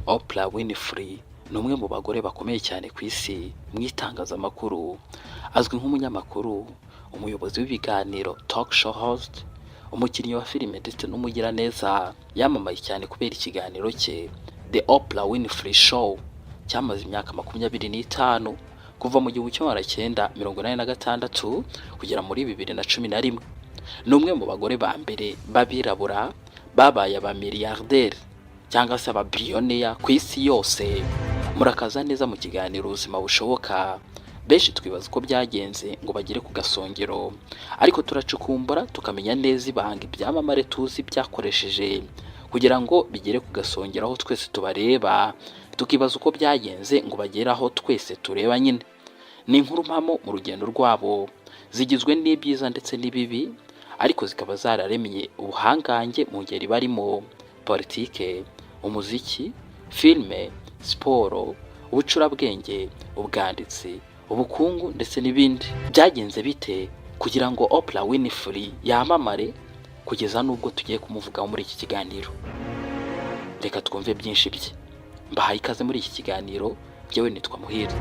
Oprah Winfrey ni umwe mu bagore bakomeye cyane ku isi mu itangazamakuru. Azwi nk'umunyamakuru, umuyobozi w'ibiganiro talk show host, umukinnyi wa filime ndetse n'umugiraneza. Yamamaye cyane kubera ikiganiro cye The Oprah Winfrey Show cyamaze imyaka 25 kuva mu 1986 kugera muri 2011. Ni umwe mu bagore ba mbere babirabura babaye abamiliyarderi cyangwa se ababiliyoneri ku isi yose. Murakaza neza mu kiganiro ubuzima bushoboka. Benshi twibaza uko byagenze ngo bagere ku gasongero, ariko turacukumbura tukamenya neza ibanga ibyamamare tuzi byakoresheje kugira ngo bigere ku gasongero aho twese tubareba, tukibaza uko byagenze ngo bagere aho twese tureba nyine. Ni inkuru mpamo mu rugendo rwabo, zigizwe n'ibyiza ndetse n'ibibi, ariko zikaba zararemye ubuhangange mu ngeri barimo: politike, umuziki, filime, siporo, ubucurabwenge, ubwanditsi, ubukungu ndetse n'ibindi. Byagenze bite kugira ngo Oprah Winfrey yamamare kugeza n'ubwo tugiye kumuvugaho muri iki kiganiro? Reka twumve byinshi bye. Mbahaye ikaze muri iki kiganiro, yewe nitwa Muhire.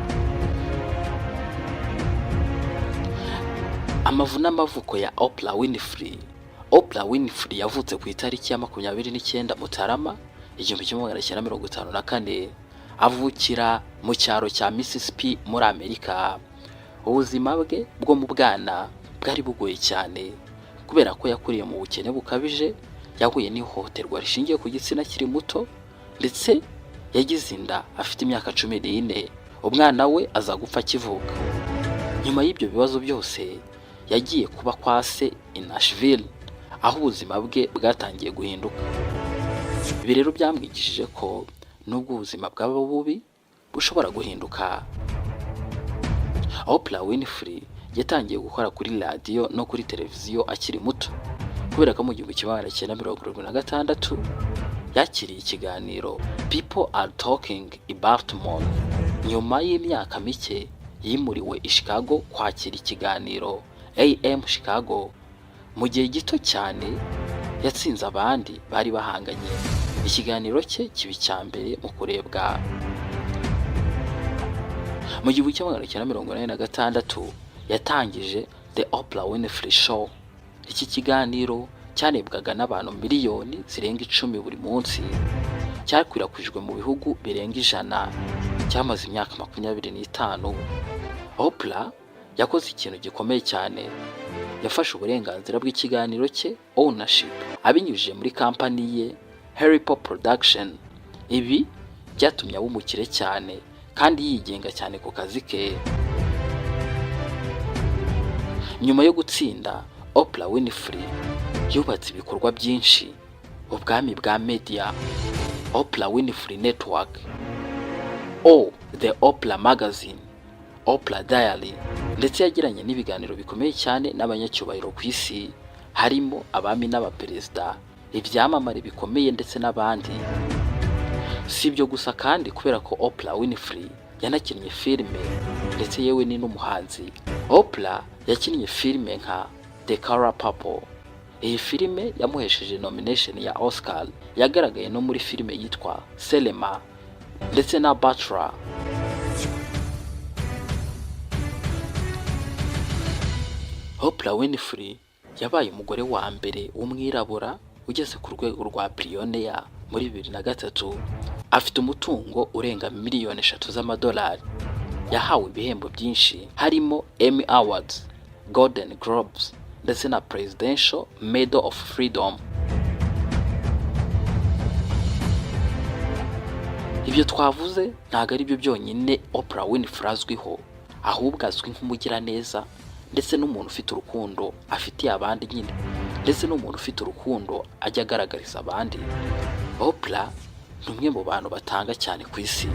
Amavu n'amavuko ya Oprah Winfrey. Oprah Winfrey yavutse ku itariki ya 29 Mutarama 1954, avukira mu cyaro cya Mississippi muri Amerika. Ubuzima bwe bwo mu bwana bwari bugoye cyane kubera ko yakuriye mu bukene bukabije, yahuye n'ihohoterwa rishingiye ku gitsina kiri muto, ndetse yagize inda afite imyaka 14. Umwana we aza gupfa akivuka. Nyuma y'ibyo bibazo byose yagiye kuba kwa se i Nashville, aho ubuzima bwe bwatangiye guhinduka. Ibi rero byamwigishije ko nubwo ubuzima bwaba bubi bushobora guhinduka. Oprah Winfrey yatangiye gukora kuri radio no kuri televiziyo akiri muto, kubera ko mu 1976 yakiriye ikiganiro People Are Talking i Baltimore. Nyuma y'imyaka mike yimuriwe i Chicago kwakira ikiganiro AM Chicago. Mu gihe gito cyane yatsinze abandi bari bahanganye. Ikiganiro cye kibi cyambere mu kurebwa. Mu 1986 yatangije The Oprah Winfrey Show. Iki kiganiro cyarebwaga n'abantu miliyoni zirenga 10 buri munsi. Cyakwirakwijwe mu bihugu birenga 100. Cyamaze imyaka 25. Oprah yakoze ikintu gikomeye cyane. Yafashe uburenganzira bw'ikiganiro cye ownership abinyujije muri kampani ye Harry Pop Production. Ibi byatumye aba umukire cyane kandi yigenga cyane ku kazi ke. Nyuma yo gutsinda, Oprah Winfrey yubatse ibikorwa byinshi: ubwami bwa media, Oprah Winfrey Network, The Oprah Magazine, Oprah Diary, ndetse yagiranye n'ibiganiro bikomeye cyane n'abanyacyubahiro ku isi, harimo abami n'abaperezida, ibyamamare bikomeye ndetse n'abandi. Si ibyo gusa kandi, kubera ko Oprah Winfrey yanakinnye filime ndetse yewe ni n'umuhanzi. Oprah yakinnye filime nka The Color Purple. Iyi filime yamuhesheje nomination ya Oscar. Yagaragaye no muri filime yitwa Selma ndetse na Bachelor. Oprah Winfrey yabaye umugore wa mbere w'umwirabura ugeze ku rwego rwa billionaire muri 2003. Afite umutungo urenga miliyoni 3 z'amadolari. Yahawe ibihembo byinshi harimo Emmy Awards, Golden Globes ndetse na Presidential Medal of Freedom. Ibyo twavuze ntago ari byo byonyine Oprah Winfrey azwiho, ahubwo azwi nk'umugiraneza ndetse n'umuntu ufite urukundo afitiye abandi nyine, ndetse n'umuntu ufite urukundo ajya agaragariza abandi. Oprah ni umwe mu bantu batanga cyane ku isi,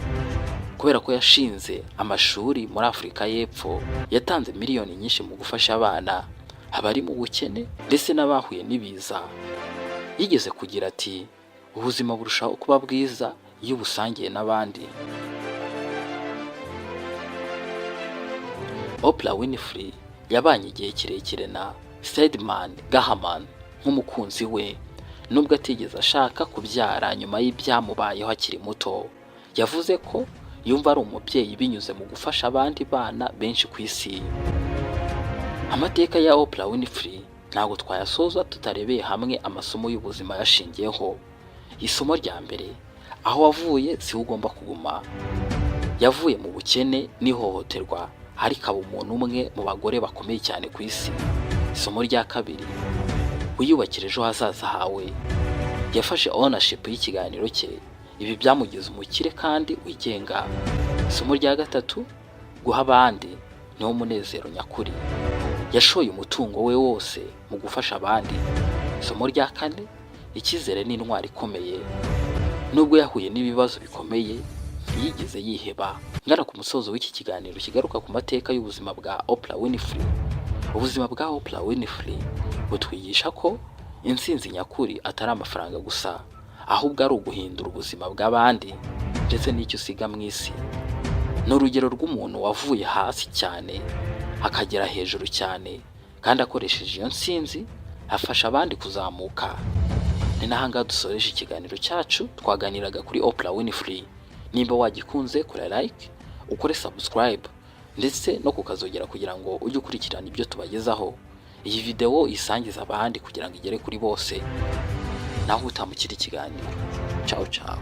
kubera ko yashinze amashuri muri Afurika y'Epfo. Yatanze miliyoni nyinshi mu gufasha abana, abari mu bukene ndetse n'abahuye n'ibiza. Yigeze kugira ati, ubuzima burushaho kuba bwiza iyo ubusangiye n'abandi. Oprah Winfrey yabanye igihe kirekire na Stedman Gahaman nk'umukunzi we, nubwo atigeze ashaka kubyara nyuma y'ibyamubayeho akiri muto. yavuze ko yumva ari umubyeyi binyuze mu gufasha abandi bana benshi ku isi. Amateka ya Oprah Winfrey ntabwo twayasoza tutarebeye hamwe amasomo y'ubuzima yashingiyeho. Isomo rya mbere, aho wavuye si ugomba kuguma. Yavuye mu bukene n'ihohoterwa ariko aba umuntu umwe mu bagore bakomeye cyane ku isi. Isomo rya kabiri, wiyubakire ejo hazaza hawe. Yafashe ownership y'ikiganiro cye, ibi byamugize umukire kandi wigenga. Isomo rya gatatu, guha abandi niwo munezero nyakuri. Yashoye umutungo we wose mu gufasha abandi. Isomo rya kane, icyizere ni intwari ikomeye. Nubwo yahuye n'ibibazo bikomeye ntiyigeze yiheba. Ngana ku musozo w'iki kiganiro kigaruka ku mateka y'ubuzima bwa Oprah Winfrey. Ubuzima bwa Oprah Winfrey butwigisha ko intsinzi nyakuri atari amafaranga gusa, ahubwo ari uguhindura ubuzima bw'abandi ndetse n'icyo usiga mu isi. Ni urugero rw'umuntu wavuye hasi cyane akagera hejuru cyane, kandi akoresheje iyo ntsinzi afasha abandi kuzamuka. Ni n'ahangaha dusoreje ikiganiro cyacu. Twaganiraga kuri Oprah Winfrey. Nimba wagikunze, kora like, ukore subscribe ndetse no kukazogera kugira ngo ujye ukurikirana ibyo tubagezaho. Iyi video isangiza abandi kugira ngo igere kuri bose. Naho utamukira ikiganiro. Ciao ciao.